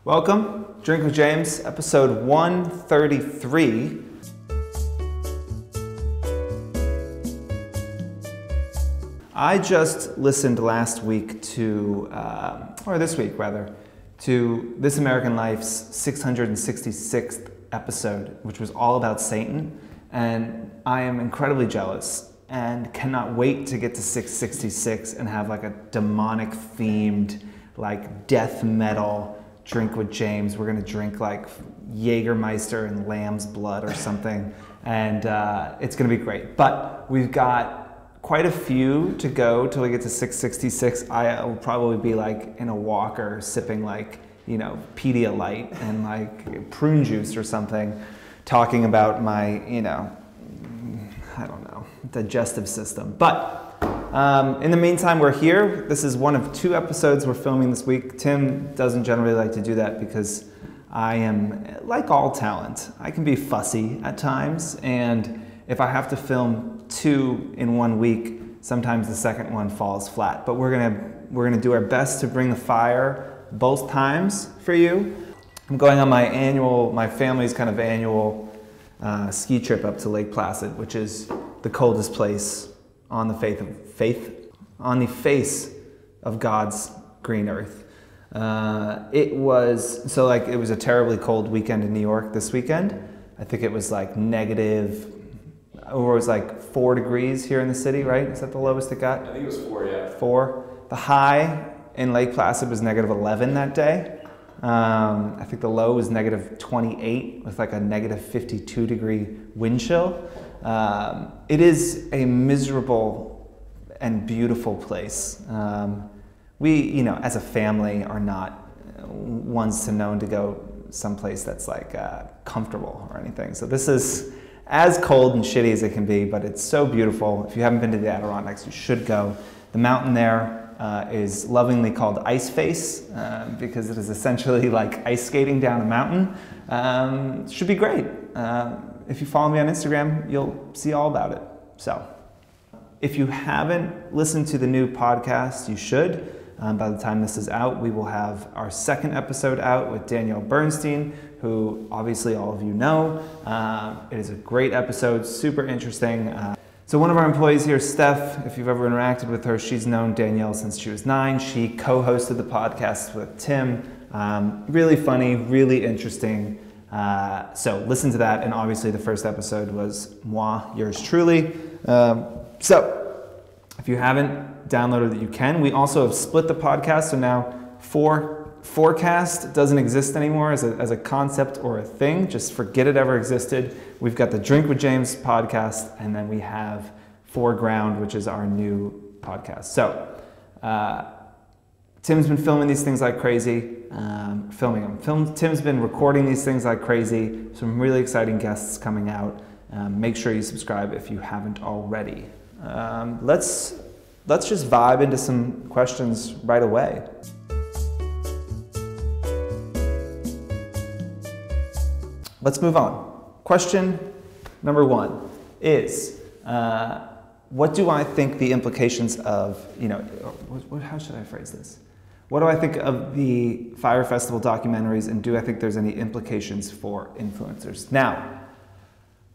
Welcome, Drink with James, episode 133. I just listened last week to, or this week rather, to This American Life's 666th episode, which was all about Satan, and I am incredibly jealous and cannot wait to get to 666 and have like a demonic themed, like death metal Drink with James. We're gonna drink like Jägermeister and lamb's blood or something, and it's gonna be great. But we've got quite a few to go till we get to 666. I will probably be like in a walker sipping like, you know, Pedialyte and like prune juice or something, talking about my, you know, I don't know, digestive system. But in the meantime, we're here. This is one of 2 episodes we're filming this week. Tim doesn't generally like to do that because I am, like all talent, I can be fussy at times, and if I have to film 2 in 1 week, sometimes the second one falls flat. But we're gonna do our best to bring the fire both times for you. I'm going on my family's kind of annual ski trip up to Lake Placid, which is the coldest place on the face of God's green earth. It was a terribly cold weekend in New York this weekend. I think it was like negative, or it was like 4 degrees here in the city, right? Is that the lowest it got? I think it was 4, yeah. 4. The high in Lake Placid was negative 11 that day. I think the low was negative 28 with like a negative 52 degree wind chill. It is a miserable and beautiful place. We, you know, as a family are not ones to known to go someplace that's like comfortable or anything. So this is as cold and shitty as it can be, but it's so beautiful. If you haven't been to the Adirondacks, you should go. The mountain there is lovingly called Ice Face because it is essentially like ice skating down a mountain. It should be great. If you follow me on Instagram, you'll see all about it. So, if you haven't listened to the new podcast, you should. By the time this is out, we will have our 2nd episode out with Danielle Bernstein, who obviously all of you know. It is a great episode, super interesting. So one of our employees here, Steph, if you've ever interacted with her, she's known Danielle since she was 9. She co-hosted the podcast with Tim. Really funny, really interesting. So listen to that, and obviously the first episode was moi, yours truly. So if you haven't downloaded it, you can. We also have split the podcast, so now Forecast doesn't exist anymore as a concept or a thing. Just forget it ever existed. We've got the Drink with James podcast, and then we have Foreground, which is our new podcast. So Tim's been filming these things like crazy. Tim's been recording these things like crazy. Some really exciting guests coming out. Make sure you subscribe if you haven't already. Let's just vibe into some questions right away. Let's move on. Question number 1 is, what do I think the implications of, you know, how should I phrase this? What do I think of the Fyre Festival documentaries, and do I think there's any implications for influencers? Now,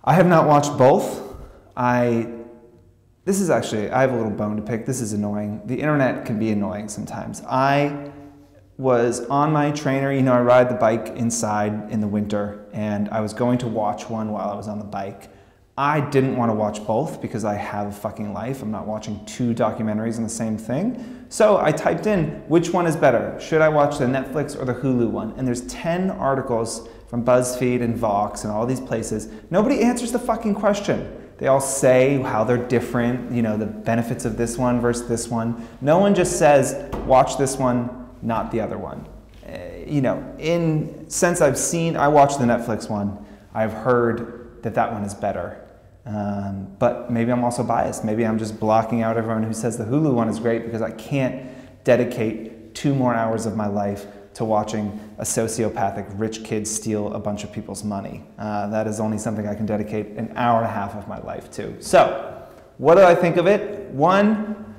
I have not watched both. I have a little bone to pick. This is annoying. The internet can be annoying sometimes. I was on my trainer, you know, I ride the bike inside in the winter, and I was going to watch one while I was on the bike. I didn't want to watch both because I have a fucking life. I'm not watching 2 documentaries on the same thing. So I typed in, which one is better? Should I watch the Netflix or the Hulu one? And there's 10 articles from BuzzFeed and Vox and all these places. Nobody answers the fucking question. They all say how they're different, you know, the benefits of this one versus this one. No one just says, watch this one, not the other one. You know, since I watched the Netflix one, I've heard that one is better. But maybe I'm also biased. Maybe I'm just blocking out everyone who says the Hulu one is great because I can't dedicate 2 more hours of my life to watching a sociopathic rich kid steal a bunch of people's money. That is only something I can dedicate an hour and a half of my life to. So, what do I think of it? 1,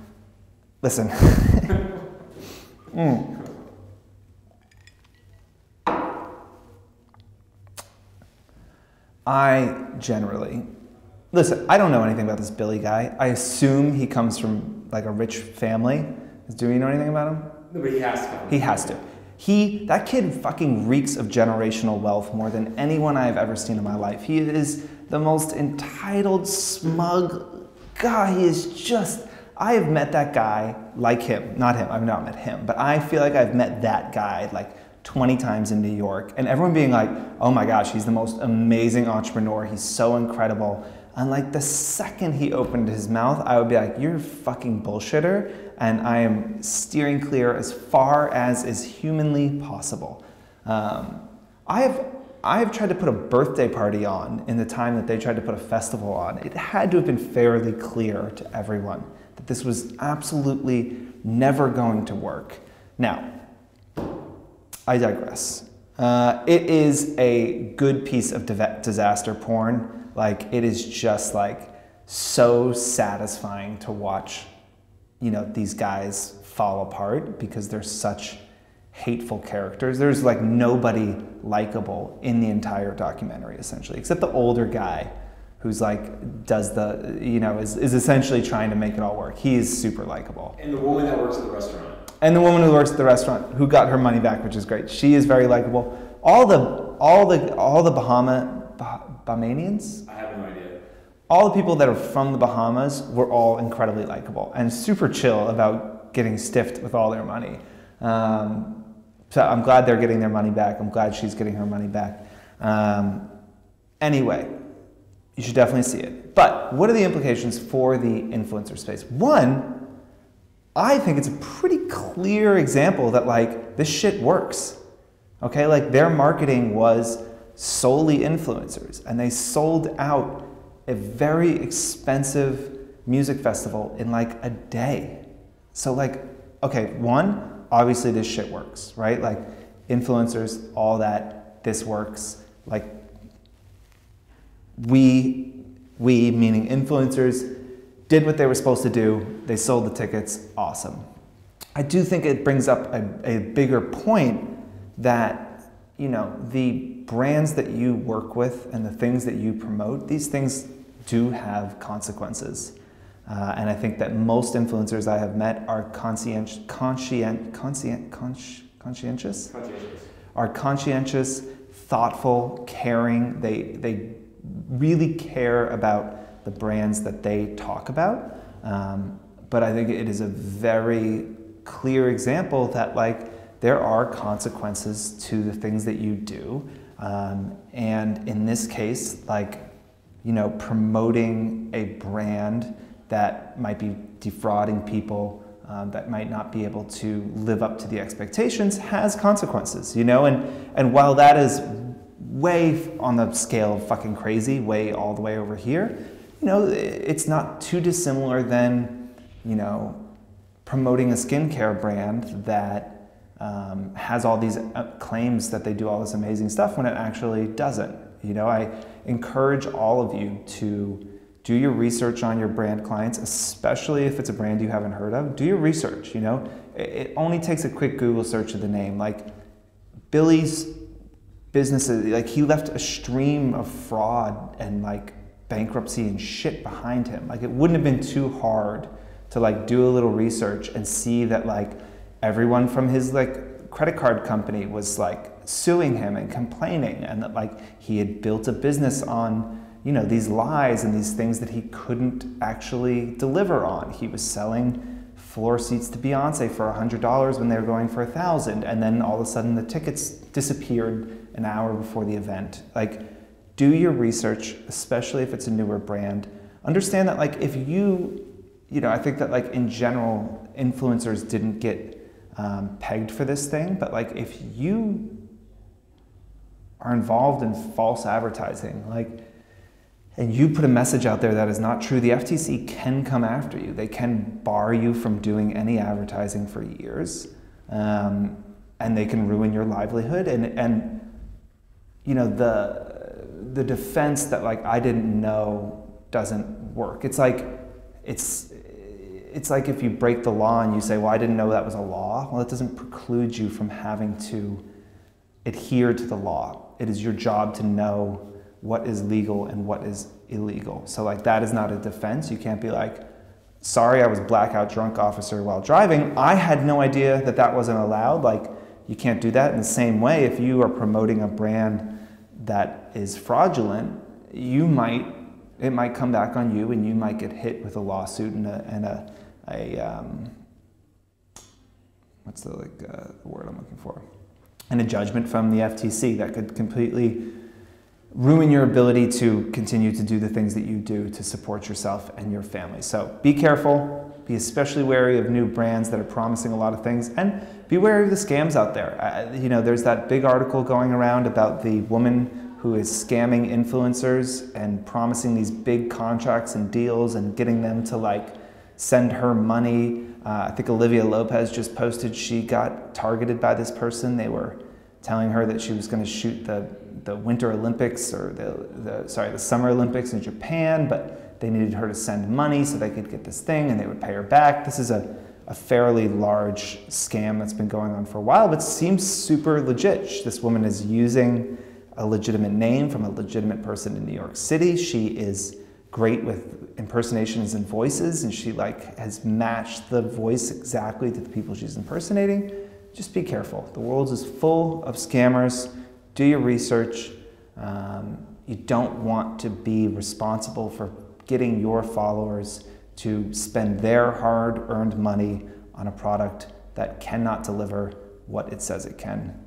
listen. I generally, listen, I don't know anything about this Billy guy. I assume he comes from like a rich family. Do you know anything about him? No, but he has to. He has to. That kid fucking reeks of generational wealth more than anyone I've ever seen in my life. He is the most entitled, smug guy. He is just, I have met that guy like him. Not him, I've not met him, but I feel like I've met that guy like 20 times in New York, and everyone being like, oh my gosh, he's the most amazing entrepreneur. He's so incredible. And like the second he opened his mouth, I would be like, you're a fucking bullshitter, and I am steering clear as far as is humanly possible. I have tried to put a birthday party on in the time that they tried to put a festival on. It had to have been fairly clear to everyone that this was absolutely never going to work. Now, I digress. It is a good piece of disaster porn. Like, it is just like so satisfying to watch, you know, these guys fall apart because they're such hateful characters. There's like nobody likable in the entire documentary, essentially, except the older guy who's like, does the, you know, is essentially trying to make it all work. He is super likable. And the woman that works at the restaurant. And the woman who works at the restaurant, who got her money back, which is great. She is very likable. All the Bahamians? I have no idea. All the people that are from the Bahamas were all incredibly likable and super chill about getting stiffed with all their money. So I'm glad they're getting their money back. I'm glad she's getting her money back. Anyway, you should definitely see it. But what are the implications for the influencer space? One, I think it's a pretty clear example that like this shit works. Okay, like their marketing was solely influencers, and they sold out a very expensive music festival in like a day. So like, okay, one, obviously this shit works, right? Like influencers, all that, this works. Like we meaning influencers, did what they were supposed to do. They sold the tickets, awesome. I do think it brings up a bigger point that, you know, the brands that you work with and the things that you promote, these things do have consequences. And I think that most influencers I have met are conscientious, thoughtful, caring. They really care about the brands that they talk about. But I think it is a very clear example that like there are consequences to the things that you do. And in this case, like, you know, promoting a brand that might be defrauding people, that might not be able to live up to the expectations has consequences, you know? And while that is way on the scale of fucking crazy, way all the way over here, you know, it's not too dissimilar than, you know, promoting a skincare brand that has all these claims that they do all this amazing stuff when it actually doesn't. You know, I encourage all of you to do your research on your brand clients, especially if it's a brand you haven't heard of. Do your research, you know. It only takes a quick Google search of the name. Like Billy's businesses, like he left a stream of fraud and like bankruptcy and shit behind him. Like it wouldn't have been too hard to like do a little research and see that like everyone from his like credit card company was like suing him and complaining, and that like he had built a business on, you know, these lies and these things that he couldn't actually deliver on. He was selling floor seats to Beyonce for $100 when they were going for $1,000, and then all of a sudden the tickets disappeared an hour before the event. Like, do your research, especially if it's a newer brand. Understand that like if you know, I think that like in general, influencers didn't get pegged for this thing, but like if you are involved in false advertising, like, and you put a message out there that is not true, the FTC can come after you. They can bar you from doing any advertising for years, and they can ruin your livelihood. And you know, the defense that like I didn't know doesn't work. It's like if you break the law and you say, well, I didn't know that was a law. Well, it doesn't preclude you from having to adhere to the law. It is your job to know what is legal and what is illegal. So like that is not a defense. You can't be like, sorry, I was blackout drunk, officer, while driving. I had no idea that that wasn't allowed. Like, you can't do that. In the same way, if you are promoting a brand that is fraudulent, it might come back on you, and you might get hit with a lawsuit and what's the word I'm looking for? And a judgment from the FTC that could completely ruin your ability to continue to do the things that you do to support yourself and your family. So be careful, be especially wary of new brands that are promising a lot of things, and be wary of the scams out there. You know, there's that big article going around about the woman who is scamming influencers and promising these big contracts and deals and getting them to like send her money. I think Olivia Lopez just posted she got targeted by this person. They were telling her that she was going to shoot the Winter Olympics or the Summer Olympics in Japan, but they needed her to send money so they could get this thing and they would pay her back. This is a fairly large scam that's been going on for a while, but seems super legit. This woman is using a legitimate name from a legitimate person in New York City. She is great with impersonations and voices, and she like has matched the voice exactly to the people she's impersonating. Just be careful. The world is full of scammers. Do your research. You don't want to be responsible for getting your followers to spend their hard-earned money on a product that cannot deliver what it says it can.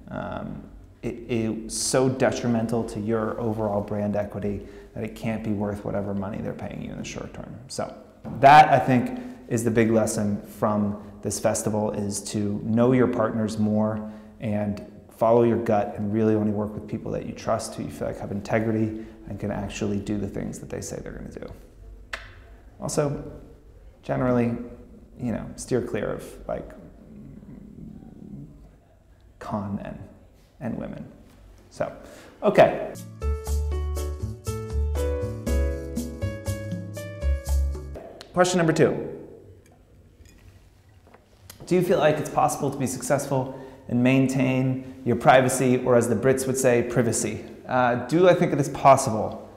It is so detrimental to your overall brand equity that it can't be worth whatever money they're paying you in the short term. So that, I think, is the big lesson from this festival, is to know your partners more and follow your gut and really only work with people that you trust, who you feel like have integrity and can actually do the things that they say they're going to do. Also, generally, you know, steer clear of like con men and women. So, okay. Question number 2. Do you feel like it's possible to be successful and maintain your privacy, or as the Brits would say, privacy? Do I think it is possible?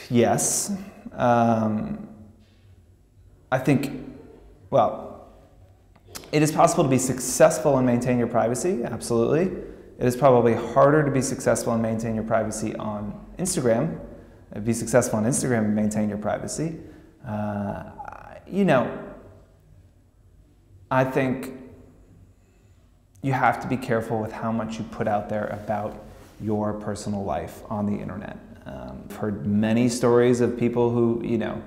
Yes. I think, well, it is possible to be successful and maintain your privacy, absolutely. It is probably harder to be successful and maintain your privacy on Instagram. Be successful on Instagram and maintain your privacy. You know, I think you have to be careful with how much you put out there about your personal life on the internet. I've heard many stories of people who, you know,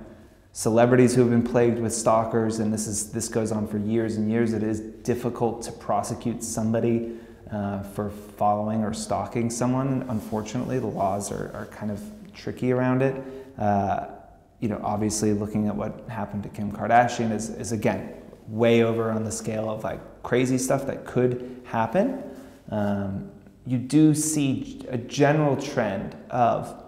celebrities who have been plagued with stalkers, and this goes on for years and years. It is difficult to prosecute somebody for following or stalking someone. Unfortunately, the laws are kind of tricky around it. You know, obviously looking at what happened to Kim Kardashian is again, way over on the scale of like crazy stuff that could happen. You do see a general trend of,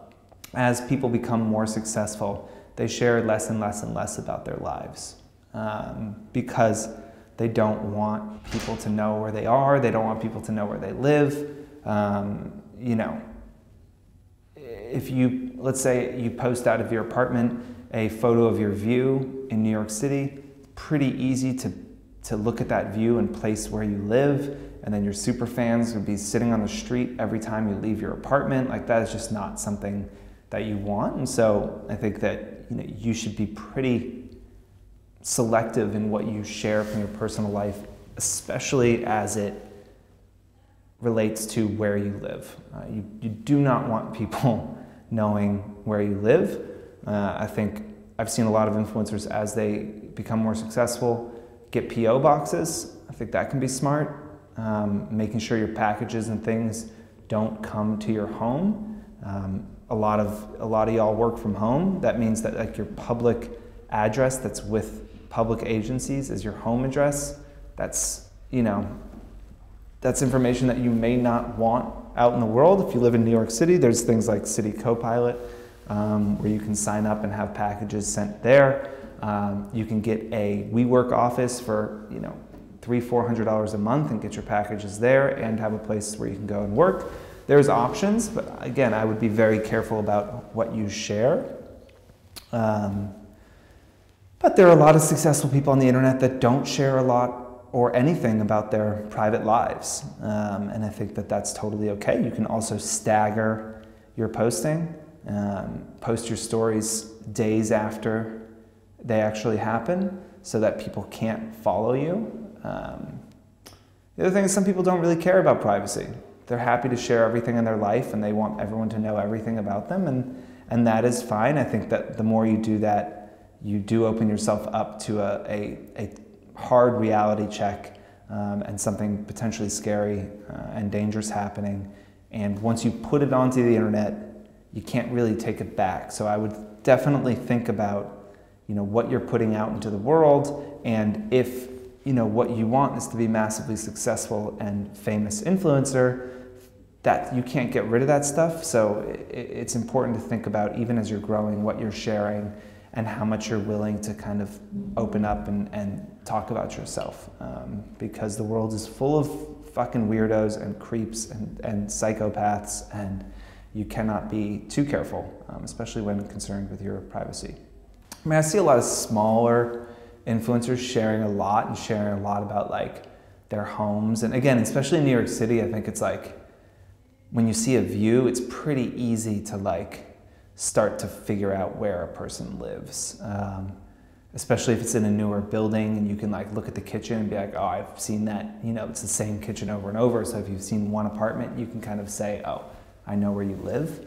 as people become more successful, they share less and less and less about their lives because they don't want people to know where they are. They don't want people to know where they live. You know, if you, let's say you post out of your apartment a photo of your view in New York City, pretty easy to look at that view and place where you live, and then your super fans would be sitting on the street every time you leave your apartment. Like, that is just not something that you want. And so I think that, you know, you should be pretty selective in what you share from your personal life, especially as it relates to where you live. You do not want people knowing where you live. I think I've seen a lot of influencers, as they become more successful, get P.O. boxes. I think that can be smart. Making sure your packages and things don't come to your home. A lot of y'all work from home. That means that like your public address that's with public agencies is your home address. That's, you know, that's information that you may not want out in the world. If you live in New York City, there's things like City Copilot, where you can sign up and have packages sent there. You can get a WeWork office for, you know, $300–400 a month and get your packages there and have a place where you can go and work. there's options, but again, I would be very careful about what you share. But there are a lot of successful people on the internet that don't share a lot or anything about their private lives. And I think that that's totally okay. You can also stagger your posting, post your stories days after they actually happen so that people can't follow you. The other thing is some people don't really care about privacy. They're happy to share everything in their life and they want everyone to know everything about them, and that is fine. I think that the more you do that, you do open yourself up to a hard reality check and something potentially scary and dangerous happening. And once you put it onto the internet, you can't really take it back. So I would definitely think about, what you're putting out into the world, and if what you want is to be massively successful and famous influencer, that you can't get rid of that stuff. So it's important to think about, even as you're growing, what you're sharing and how much you're willing to kind of open up and talk about yourself. Because the world is full of fucking weirdos and creeps and psychopaths, and you cannot be too careful, especially when concerned with your privacy. I mean, I see a lot of smaller influencers sharing a lot about like their homes. And again, especially in New York City, I think it's like, when you see a view, it's pretty easy to like start to figure out where a person lives. Especially if it's in a newer building and you can like look at the kitchen and be like, oh, I've seen that, it's the same kitchen over and over. So if you've seen one apartment, you can kind of say, oh, I know where you live.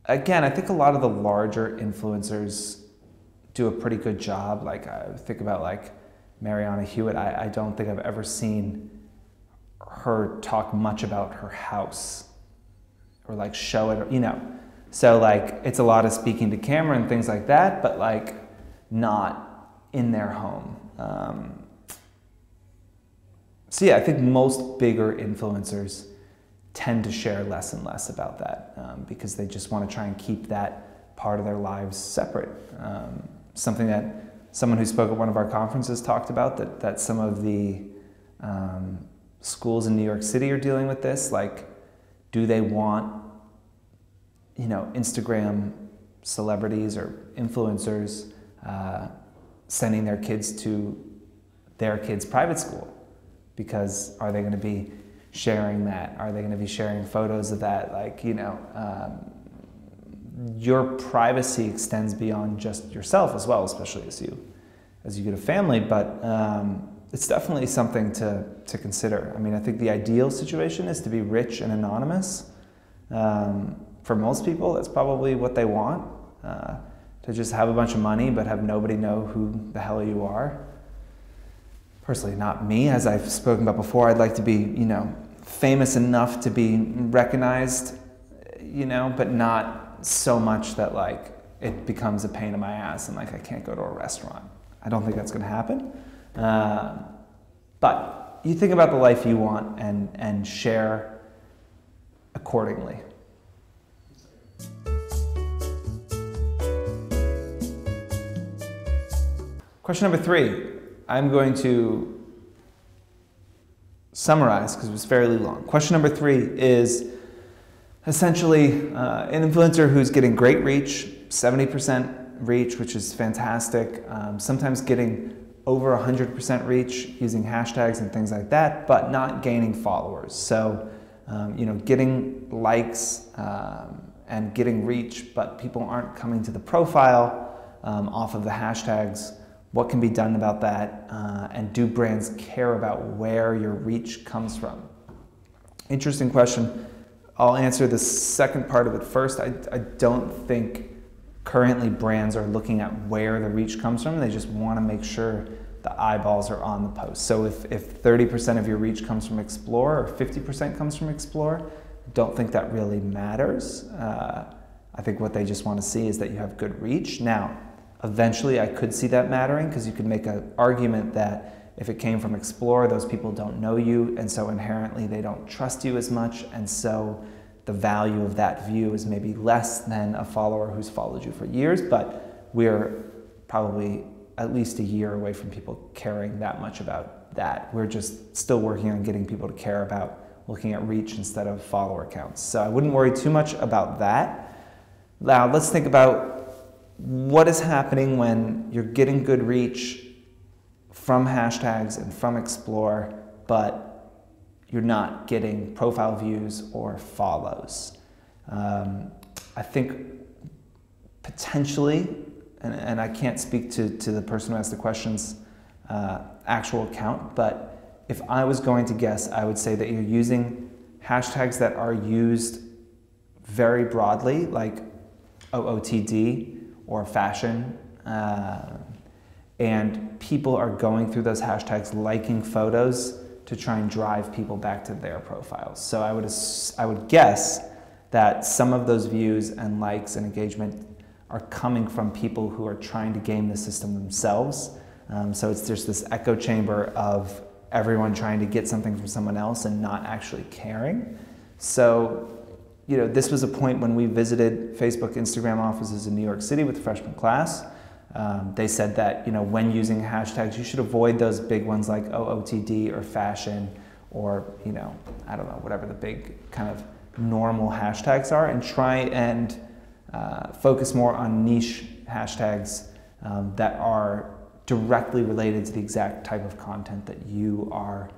Again, I think a lot of the larger influencers do a pretty good job. Like I think about like Mariana Hewitt. I don't think I've ever seen her talk much about her house or like show it, So like it's a lot of speaking to camera and things like that, but like not in their home. So yeah, I think most bigger influencers tend to share less and less about that because they just want to try and keep that part of their lives separate. Something that someone who spoke at one of our conferences talked about, that some of the schools in New York City are dealing with this. Like, do they want, Instagram celebrities or influencers sending their kids to their kids' private school? Because are they going to be sharing that? Are they going to be sharing photos of that? Like, your privacy extends beyond just yourself as well, especially as you get a family. But it's definitely something to consider. I mean, I think the ideal situation is to be rich and anonymous. For most people, that's probably what they want, to just have a bunch of money but have nobody know who the hell you are. Personally, not me. As I've spoken about before, I'd like to be, famous enough to be recognized, but not so much that like it becomes a pain in my ass and like I can't go to a restaurant. I don't think that's going to happen. But you think about the life you want and share accordingly. Question number 3. I'm going to summarize because it was fairly long. Question number 3 is essentially an influencer who's getting great reach, 70% reach, which is fantastic. Sometimes getting over 100% reach using hashtags and things like that, but not gaining followers. So, getting likes and getting reach, but people aren't coming to the profile off of the hashtags. What can be done about that? And do brands care about where your reach comes from? Interesting question. I'll answer the second part of it first. I don't think currently brands are looking at where the reach comes from. They just want to make sure the eyeballs are on the post. So if 30% of your reach comes from Explore or 50% comes from Explore, don't think that really matters. I think what they just want to see is that you have good reach. Now, eventually I could see that mattering because you could make an argument that if it came from Explore, those people don't know you, and so inherently they don't trust you as much, and so the value of that view is maybe less than a follower who's followed you for years, but we're probably at least a year away from people caring that much about that. We're just still working on getting people to care about looking at reach instead of follower counts. So I wouldn't worry too much about that. Now let's think about what is happening when you're getting good reach from hashtags and from Explore, but you're not getting profile views or follows. I think potentially, and I can't speak to the person who asked the question's actual account, but if I was going to guess, I would say that you're using hashtags that are used very broadly, like OOTD or fashion, and people are going through those hashtags, liking photos to try and drive people back to their profiles. So I would guess that some of those views and likes and engagement are coming from people who are trying to game the system themselves. So it's just this echo chamber of everyone trying to get something from someone else and not actually caring. So, you know, this was a point when we visited Facebook, Instagram offices in New York City with the freshman class. They said that, you know, when using hashtags, you should avoid those big ones like OOTD or fashion or, you know, I don't know, whatever the big kind of normal hashtags are, and try and focus more on niche hashtags that are directly related to the exact type of content that you are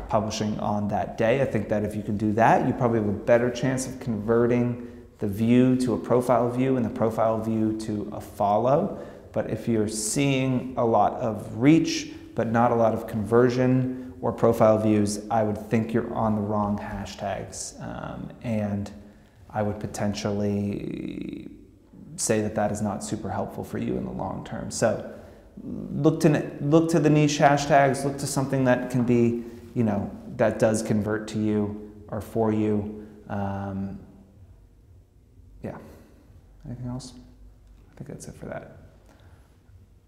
publishing on that day. I think that if you can do that, you probably have a better chance of converting the view to a profile view and the profile view to a follow. But if you're seeing a lot of reach, but not a lot of conversion or profile views, I would think you're on the wrong hashtags. And I would potentially say that that is not super helpful for you in the long term. So look to the niche hashtags, look to something that can be, you know, that does convert to you or for you. Yeah. Anything else? I think that's it for that.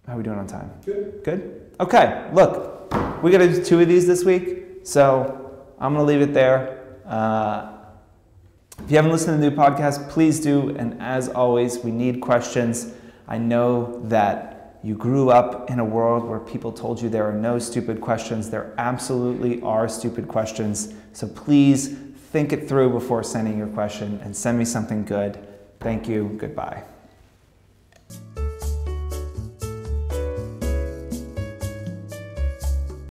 How are we doing on time? Good. Good? Okay, look, we got to do 2 of these this week, so I'm going to leave it there. If you haven't listened to the new podcast, please do. And as always, we need questions. I know that you grew up in a world where people told you there are no stupid questions. There absolutely are stupid questions. So please think it through before sending your question and send me something good. Thank you. Goodbye.